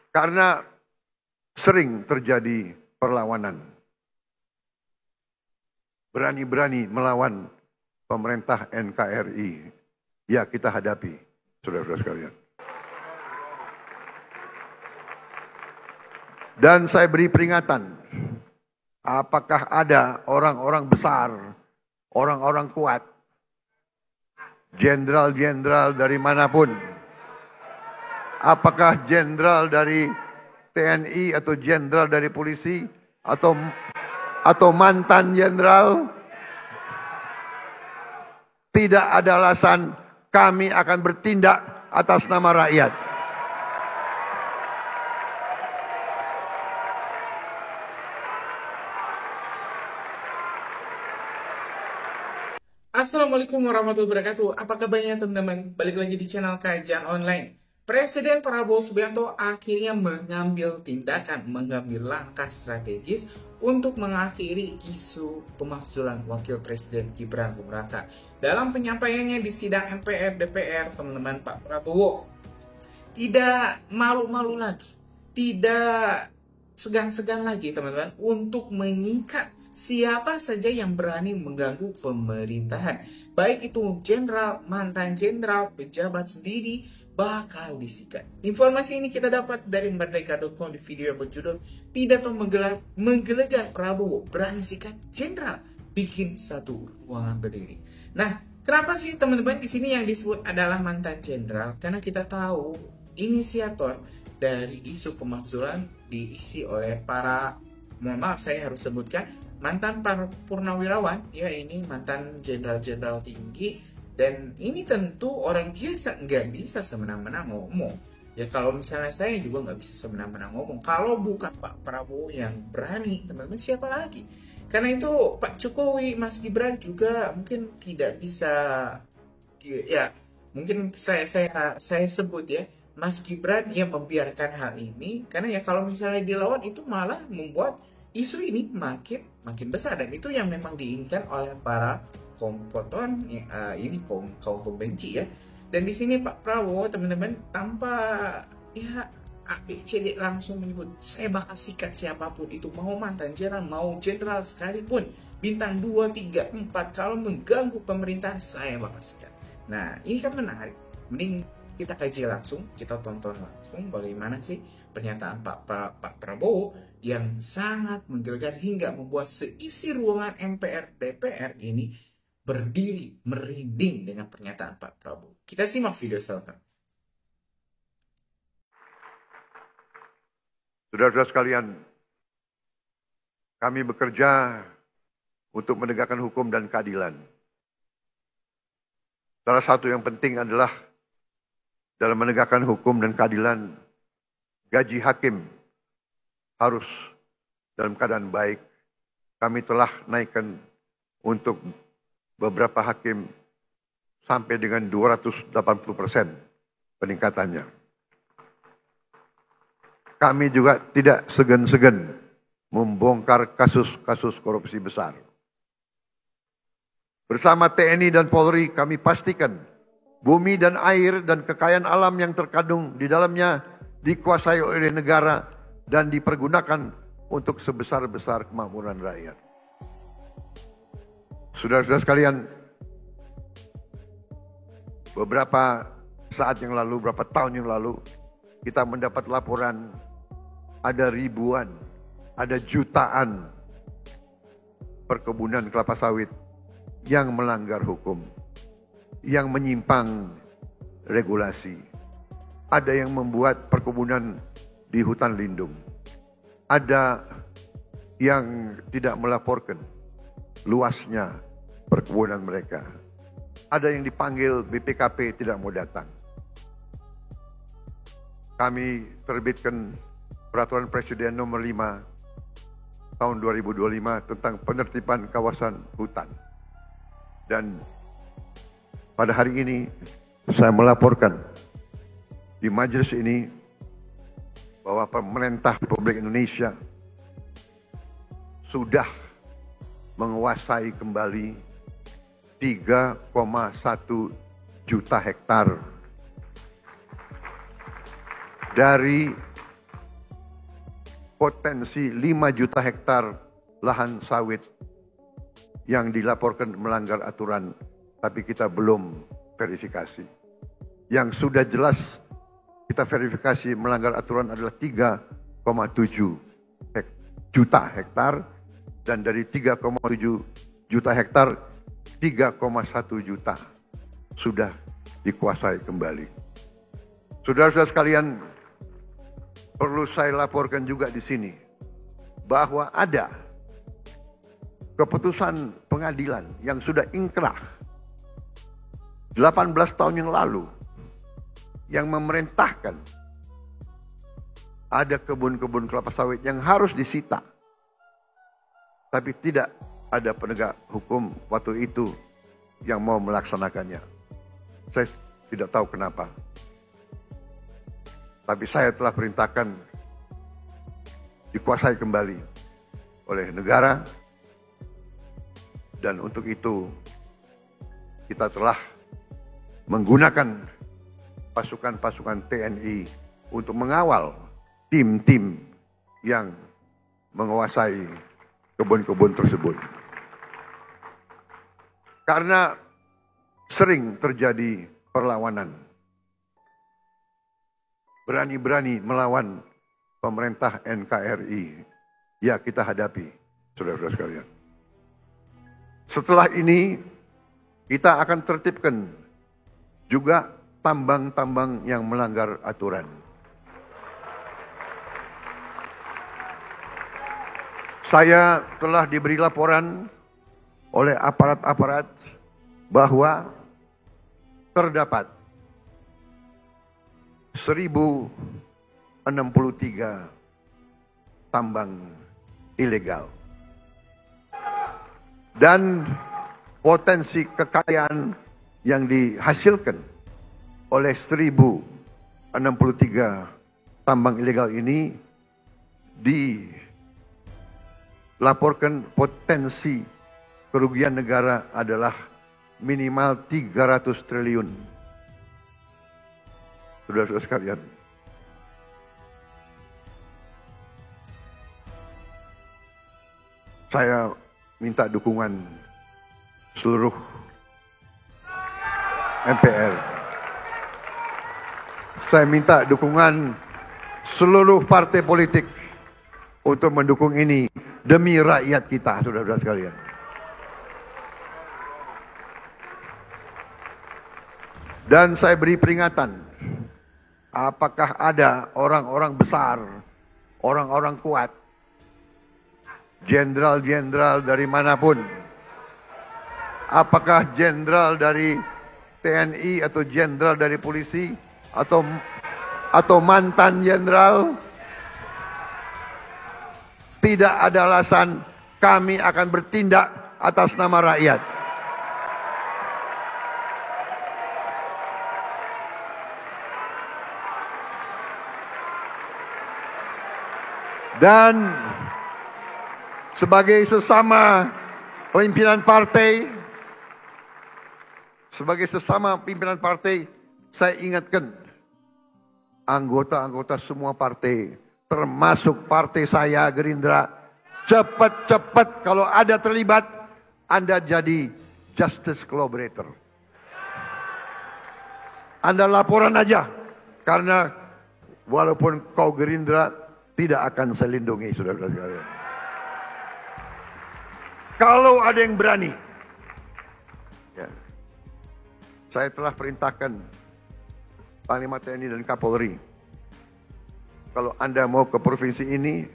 Karena sering terjadi perlawanan. Berani-berani melawan pemerintah NKRI. Ya, kita hadapi, saudara-saudara sekalian. Dan saya beri peringatan, apakah ada orang-orang besar, orang-orang kuat, jenderal-jenderal dari manapun, apakah jenderal dari TNI atau jenderal dari polisi atau mantan jenderal, tidak ada alasan kami akan bertindak atas nama rakyat. Assalamualaikum warahmatullahi wabarakatuh. Apa kabarnya teman-teman? Balik lagi di channel Kajian Online. Presiden Prabowo Subianto akhirnya mengambil tindakan, mengambil langkah strategis untuk mengakhiri isu pemakzulan Wakil Presiden Gibran Rakarta. Dalam penyampaiannya di sidang MPR DPR, teman-teman, Pak Prabowo tidak malu-malu lagi, tidak segan-segan lagi, teman-teman, untuk mengikat siapa saja yang berani mengganggu pemerintahan. Baik itu jenderal, mantan jenderal, pejabat sendiri, bakal disikat. Informasi ini kita dapat dari merdeka.com di video yang berjudul Pidato Menggelegar Prabowo Berani Sikat Jenderal Bikin Satu Ruangan Berdiri. Nah, kenapa sih teman-teman di sini yang disebut adalah mantan jenderal? Karena kita tahu inisiator dari isu pemakzulan diisi oleh para, mohon maaf saya harus sebutkan, mantan purnawirawan, ya, ini mantan jenderal-jenderal tinggi, dan ini tentu orang biasa nggak bisa semena-mena ngomong. Ya kalau misalnya saya juga nggak bisa semena-mena ngomong. Kalau bukan Pak Prabowo yang berani, teman-teman, siapa lagi? Karena itu Pak Jokowi, Mas Gibran juga mungkin tidak bisa, ya mungkin saya sebut ya, Mas Gibran yang membiarkan hal ini, karena ya kalau misalnya dilawan itu malah membuat isu ini makin besar, dan itu yang memang diinginkan oleh para kompoton ini kaum pembenci ya. Dan di sini Pak Prabowo, teman-teman, tanpa ya ABCD langsung menyebut, saya bakal sikat siapapun itu, mau mantan jenderal, mau jenderal sekalipun, bintang 2, 3, 4, kalau mengganggu pemerintahan saya bakal sikat. Nah, ini kan menarik. Mending kita kaji langsung, kita tonton langsung bagaimana sih pernyataan Pak Prabowo yang sangat menggelegar hingga membuat seisi ruangan MPR DPR ini berdiri merinding dengan pernyataan Pak Prabowo. Kita simak video selanjutnya. Saudara-saudara sekalian, kami bekerja untuk menegakkan hukum dan keadilan. Salah satu yang penting adalah dalam menegakkan hukum dan keadilan, gaji hakim harus dalam keadaan baik. Kami telah naikkan untuk beberapa hakim sampai dengan 280% peningkatannya. Kami juga tidak segan-segan membongkar kasus-kasus korupsi besar. Bersama TNI dan Polri kami pastikan bumi dan air dan kekayaan alam yang terkandung di dalamnya dikuasai oleh negara dan dipergunakan untuk sebesar-besar kemakmuran rakyat. Saudara-saudara sekalian, beberapa saat yang lalu, beberapa tahun yang lalu, kita mendapat laporan ada ribuan, ada jutaan perkebunan kelapa sawit yang melanggar hukum, yang menyimpang regulasi. Ada yang membuat perkebunan di hutan lindung. Ada yang tidak melaporkan luasnya perkebunan mereka. Ada yang dipanggil BPKP tidak mau datang. Kami terbitkan Peraturan Presiden Nomor 5 tahun 2025 tentang penertiban kawasan hutan. Dan pada hari ini saya melaporkan di majelis ini bahwa pemerintah Republik Indonesia sudah menguasai kembali 3,1 juta hektar dari potensi 5 juta hektar lahan sawit yang dilaporkan melanggar aturan, tapi kita belum verifikasi. Yang sudah jelas kita verifikasi melanggar aturan adalah 3,7 juta hektar, dan dari 3,7 juta hektar, 3,1 juta sudah dikuasai kembali. Saudara-saudara sekalian, perlu saya laporkan juga di sini bahwa ada keputusan pengadilan yang sudah ingkrah 18 tahun yang lalu yang memerintahkan ada kebun-kebun kelapa sawit yang harus disita. Tapi tidak ada penegak hukum waktu itu yang mau melaksanakannya. Saya tidak tahu kenapa. Tapi saya telah perintahkan dikuasai kembali oleh negara. Dan untuk itu kita telah menggunakan pasukan-pasukan TNI untuk mengawal tim-tim yang menguasai kebun-kebun tersebut. Karena sering terjadi perlawanan. Berani-berani melawan pemerintah NKRI. Ya, kita hadapi, saudara-saudara sekalian. Setelah ini, kita akan tertibkan juga tambang-tambang yang melanggar aturan. Saya telah diberi laporan oleh aparat-aparat bahwa terdapat 1063 tambang ilegal. Dan potensi kekayaan yang dihasilkan oleh 1063 tambang ilegal ini dilaporkan potensi kerugian negara adalah minimal 300 triliun. Saudara-saudara sekalian, saya minta dukungan seluruh MPR. Saya minta dukungan seluruh partai politik untuk mendukung ini demi rakyat kita, saudara-saudara sekalian. Dan saya beri peringatan, apakah ada orang-orang besar, orang-orang kuat, jenderal-jenderal dari manapun, apakah jenderal dari TNI atau jenderal dari polisi atau mantan jenderal, tidak ada alasan kami akan bertindak atas nama rakyat. Dan sebagai sesama pimpinan partai, saya ingatkan anggota-anggota semua partai, termasuk partai saya Gerindra, cepat-cepat kalau ada terlibat, Anda jadi justice collaborator. Anda laporan aja, karena walaupun kau Gerindra, tidak akan saya lindungi, saudara-saudara sekalian. Kalau ada yang berani, ya, saya telah perintahkan Panglima TNI dan Kapolri, kalau Anda mau ke provinsi ini,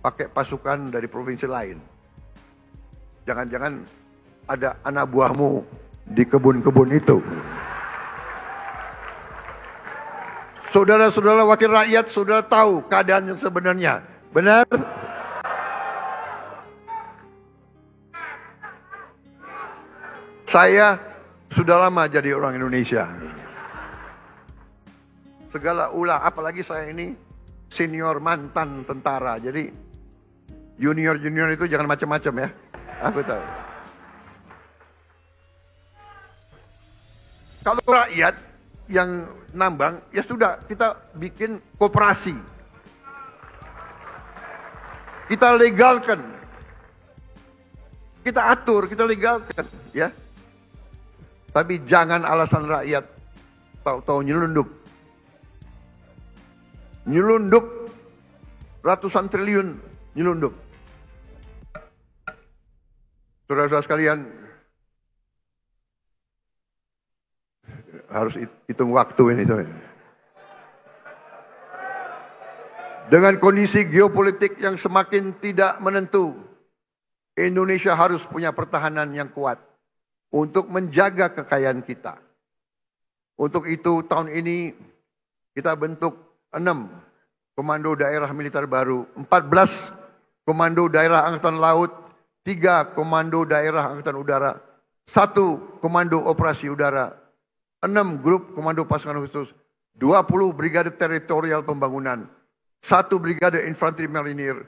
pakai pasukan dari provinsi lain. Jangan-jangan ada anak buahmu di kebun-kebun itu. Saudara-saudara wakil rakyat, saudara tahu keadaan yang sebenarnya. Benar? Saya sudah lama jadi orang Indonesia. Segala ulah, apalagi saya ini senior mantan tentara. Jadi junior-junior itu jangan macam-macam ya. Aku tahu. Kalau rakyat yang nambang, ya sudah kita bikin koperasi. kita legalkan, kita atur, kita legalkan, ya. Tapi jangan alasan rakyat tahu-tahu nyelundup ratusan triliun nyelundup. Saudara-saudara sekalian, harus hitung waktu ini. Dengan kondisi geopolitik yang semakin tidak menentu, Indonesia harus punya pertahanan yang kuat untuk menjaga kekayaan kita. Untuk itu tahun ini kita bentuk 6 komando daerah militer baru, 14 komando daerah angkatan laut, 3 komando daerah angkatan udara, 1 komando operasi udara, 6 grup komando pasukan khusus, 20 brigade teritorial pembangunan, 1 brigade infanteri marinir,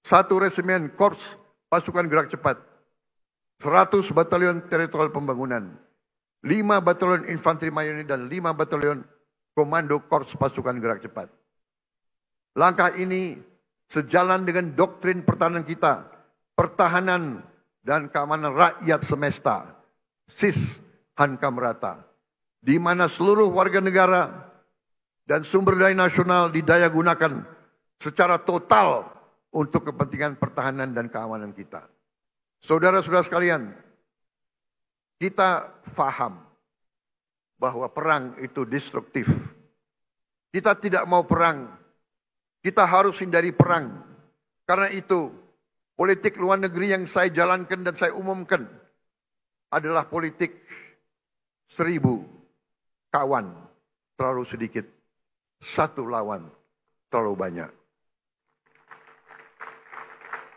1 resimen korps pasukan gerak cepat, 100 batalion teritorial pembangunan, 5 batalion infanteri marinir dan 5 batalion komando korps pasukan gerak cepat. Langkah ini sejalan dengan doktrin pertahanan kita, pertahanan dan keamanan rakyat semesta, SIS Hankam Rata, di mana seluruh warga negara dan sumber daya nasional didaya gunakan secara total untuk kepentingan pertahanan dan keamanan kita. Saudara-saudara sekalian, kita paham bahwa perang itu destruktif. Kita tidak mau perang. Kita harus hindari perang. Karena itu, politik luar negeri yang saya jalankan dan saya umumkan adalah politik 1000 kawan terlalu sedikit, 1 lawan terlalu banyak.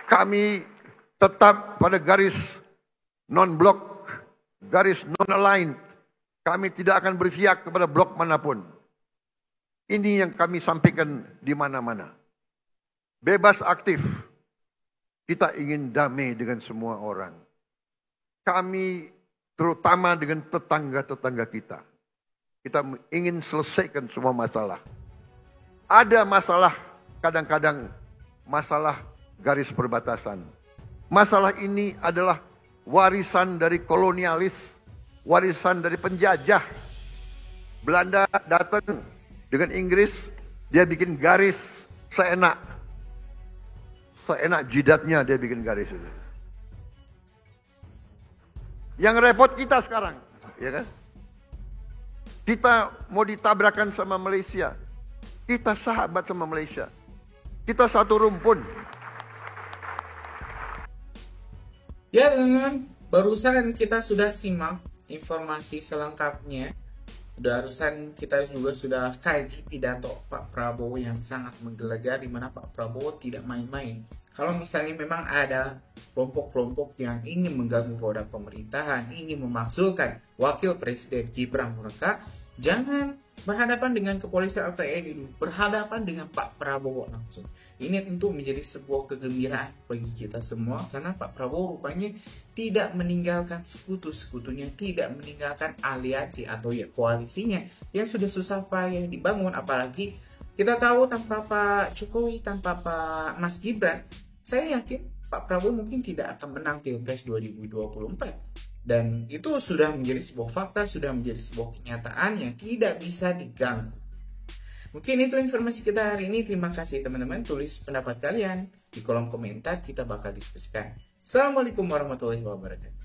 Kami tetap pada garis non-blok, garis non-aligned. Kami tidak akan berpihak kepada blok manapun. Ini yang kami sampaikan di mana-mana. Bebas aktif. Kita ingin damai dengan semua orang. Kami terutama dengan tetangga-tetangga kita. Kita ingin selesaikan semua masalah. Ada masalah, kadang-kadang masalah garis perbatasan. Masalah ini adalah warisan dari kolonialis, warisan dari penjajah. Belanda datang dengan Inggris, dia bikin garis seenak jidatnya, dia bikin garis itu. Yang repot kita sekarang, ya kan? Kita mau ditabrakan sama Malaysia. Kita sahabat sama Malaysia. Kita satu rumpun. Ya teman-teman, barusan kita sudah simak informasi selengkapnya. Barusan kita juga sudah kaji pidato Pak Prabowo yang sangat menggelegar, di mana Pak Prabowo tidak main-main. Kalau misalnya memang ada kelompok-kelompok yang ingin mengganggu roda pemerintahan, ingin memakzulkan Wakil Presiden Gibran Raka, jangan berhadapan dengan kepolisian atau TNI dulu, berhadapan dengan Pak Prabowo langsung. Ini tentu menjadi sebuah kegembiraan bagi kita semua, karena Pak Prabowo rupanya tidak meninggalkan sekutu-sekutunya, tidak meninggalkan aliansi atau ya koalisinya yang sudah susah payah dibangun. Apalagi kita tahu tanpa Pak Jokowi, tanpa Pak Mas Gibran, saya yakin Pak Prabowo mungkin tidak akan menang Pilpres 2024. Dan itu sudah menjadi sebuah fakta, sudah menjadi sebuah kenyataan yang tidak bisa diganggu. Mungkin itu informasi kita hari ini. Terima kasih teman-teman. Tulis pendapat kalian di kolom komentar, kita bakal diskusikan. Assalamualaikum warahmatullahi wabarakatuh.